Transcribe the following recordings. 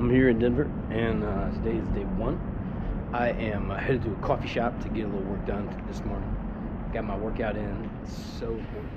I'm here in Denver, and today is day one. I am headed to a coffee shop to get a little work done this morning. Got my workout in. It's so important.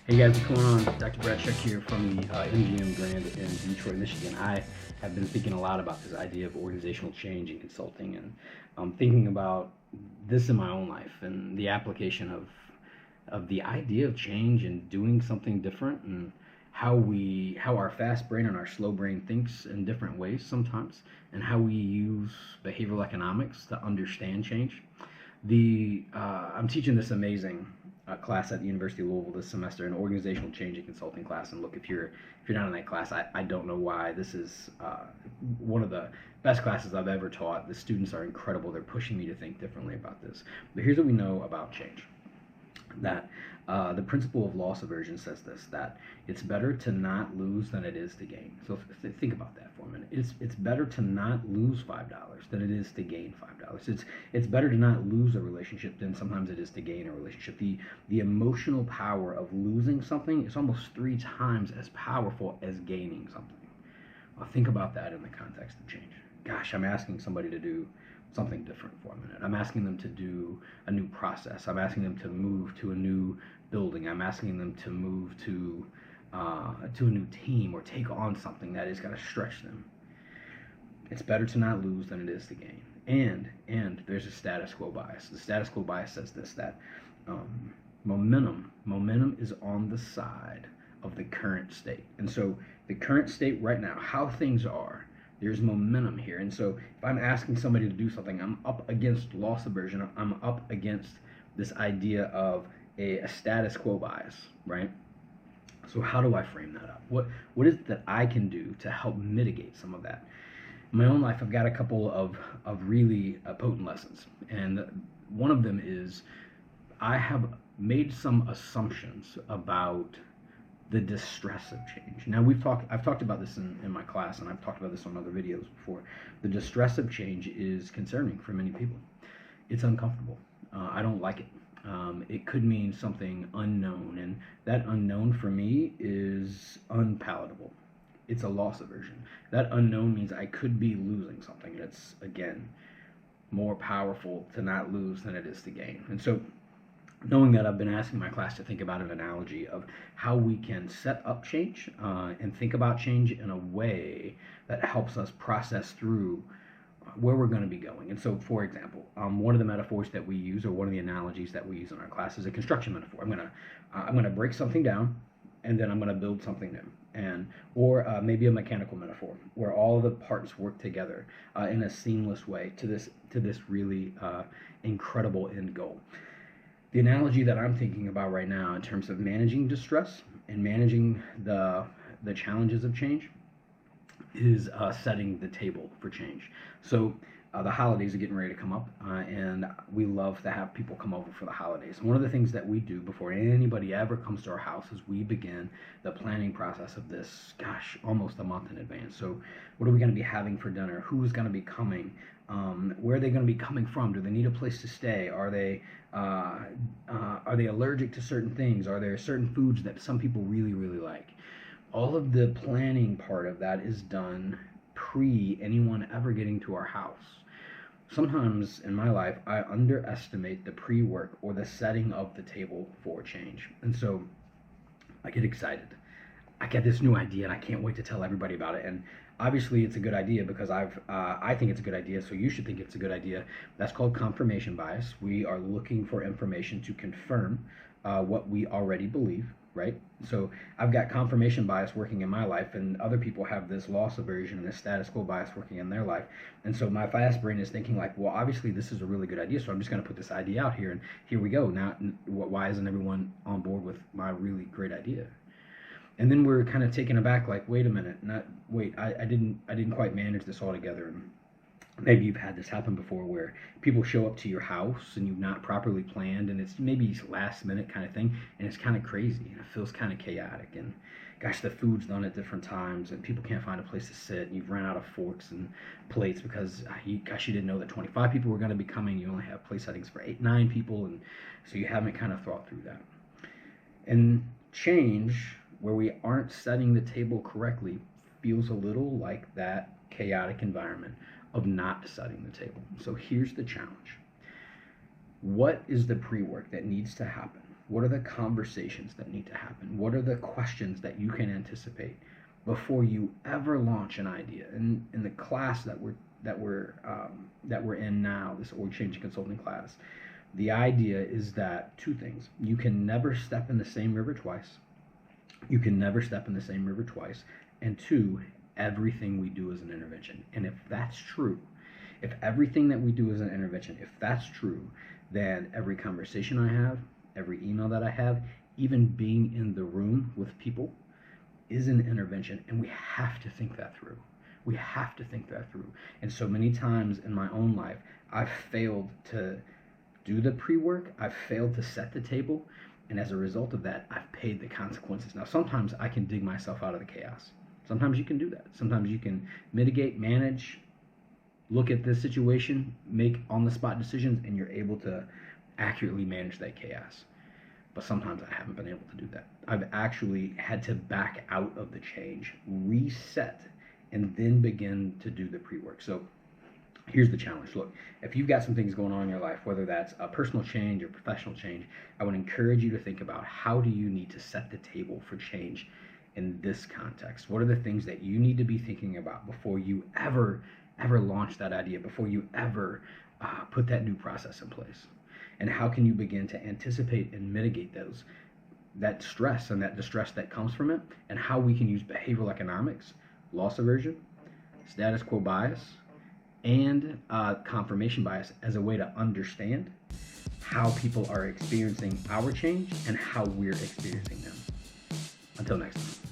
Hey guys, what's going on? Dr. Brad Shuck here from the MGM Grand in Detroit, Michigan. I have been thinking a lot about this idea of organizational change in consulting, and thinking about this in my own life and the application of the idea of change and doing something different, and how our fast brain and our slow brain thinks in different ways sometimes, and how we use behavioral economics to understand change. I'm teaching this amazing class at the University of Louisville this semester, an organizational change and consulting class. And look, if you're not in that class, I don't know why. This is one of the best classes I've ever taught. The students are incredible. They're pushing me to think differently about this. But here's what we know about change. That the principle of loss aversion says this, that it's better to not lose than it is to gain. So think about that for a minute. It's better to not lose $5 than it is to gain $5. It's better to not lose a relationship than sometimes it is to gain a relationship. The emotional power of losing something is almost 3 times as powerful as gaining something. Well, think about that in the context of change. Gosh, I'm asking somebody to do something different for a minute. I'm asking them to do a new process. I'm asking them to move to a new building. I'm asking them to move to a new team or take on something that is going to stretch them. It's better to not lose than it is to gain. And there's a status quo bias. The status quo bias says this, that momentum is on the side of the current state. And so the current state right now, how things are, there's momentum here. And so if I'm asking somebody to do something, I'm up against loss aversion. I'm up against this idea of a status quo bias, right? So how do I frame that up? What is it that I can do to help mitigate some of that? In my own life, I've got a couple of really potent lessons. And one of them is I have made some assumptions about the distress of change. Now I've talked about this in my class, and I've talked about this on other videos before. The distress of change is concerning for many people. It's uncomfortable. I don't like it. It could mean something unknown, and that unknown for me is unpalatable. It's a loss aversion. That unknown means I could be losing something. And it's, again, more powerful to not lose than it is to gain. And so knowing that, I've been asking my class to think about an analogy of how we can set up change and think about change in a way that helps us process through where we're going to be going. And so, for example, one of the metaphors that we use, or one of the analogies that we use in our class, is a construction metaphor. I'm gonna break something down, and then I'm gonna build something new, or maybe a mechanical metaphor where all of the parts work together in a seamless way to this really incredible end goal. The analogy that I'm thinking about right now in terms of managing distress and managing the challenges of change is setting the table for change. So the holidays are getting ready to come up, and we love to have people come over for the holidays. One of the things that we do before anybody ever comes to our house is we begin the planning process of this, almost a month in advance. So what are we going to be having for dinner? Who's going to be coming? Where are they going to be coming from? Do they need a place to stay? Are they allergic to certain things? Are there certain foods that some people really, really like? All of the planning part of that is done pre anyone ever getting to our house. Sometimes in my life, I underestimate the pre-work or the setting of the table for change. And so I get excited. I get this new idea and I can't wait to tell everybody about it. And obviously it's a good idea because I think it's a good idea, so you should think it's a good idea. That's called confirmation bias. We are looking for information to confirm what we already believe, right? So I've got confirmation bias working in my life, and other people have this loss aversion and this status quo bias working in their life. And so my fast brain is thinking like, well, obviously this is a really good idea, so I'm just going to put this idea out here, and here we go. Now, why isn't everyone on board with my really great idea? And then we're kind of taken aback, like, wait a minute, I didn't quite manage this all together. And maybe you've had this happen before where people show up to your house and you've not properly planned, and it's maybe last minute kind of thing, and it's kind of crazy and it feels kind of chaotic, and gosh, the food's done at different times and people can't find a place to sit, and you've run out of forks and plates because you didn't know that 25 people were going to be coming. You only have place settings for 9 people, and so you haven't kind of thought through that. And change, where we aren't setting the table correctly, feels a little like that chaotic environment of not setting the table. So here's the challenge. What is the pre-work that needs to happen? What are the conversations that need to happen? What are the questions that you can anticipate before you ever launch an idea? In the class that we're in now, this org change consulting class, the idea is that 2 things. You can never step in the same river twice. You can never step in the same river twice. And 2, everything we do is an intervention. And if that's true, if everything that we do is an intervention, if that's true, then every conversation I have, every email that I have, even being in the room with people is an intervention. And we have to think that through. We have to think that through. And so many times in my own life, I've failed to do the pre-work. I've failed to set the table. And as a result of that, I've paid the consequences. Now, sometimes I can dig myself out of the chaos. Sometimes you can do that. Sometimes you can mitigate, manage, look at the situation, make on-the-spot decisions, and you're able to accurately manage that chaos. But sometimes I haven't been able to do that. I've actually had to back out of the change, reset, and then begin to do the pre-work. So here's the challenge. Look, if you've got some things going on in your life, whether that's a personal change or professional change, I would encourage you to think about, how do you need to set the table for change in this context? What are the things that you need to be thinking about before you ever launch that idea, before you ever put that new process in place? And how can you begin to anticipate and mitigate that stress and that distress that comes from it? And how we can use behavioral economics, loss aversion, status quo bias, and confirmation bias as a way to understand how people are experiencing our change and how we're experiencing them. Until next time.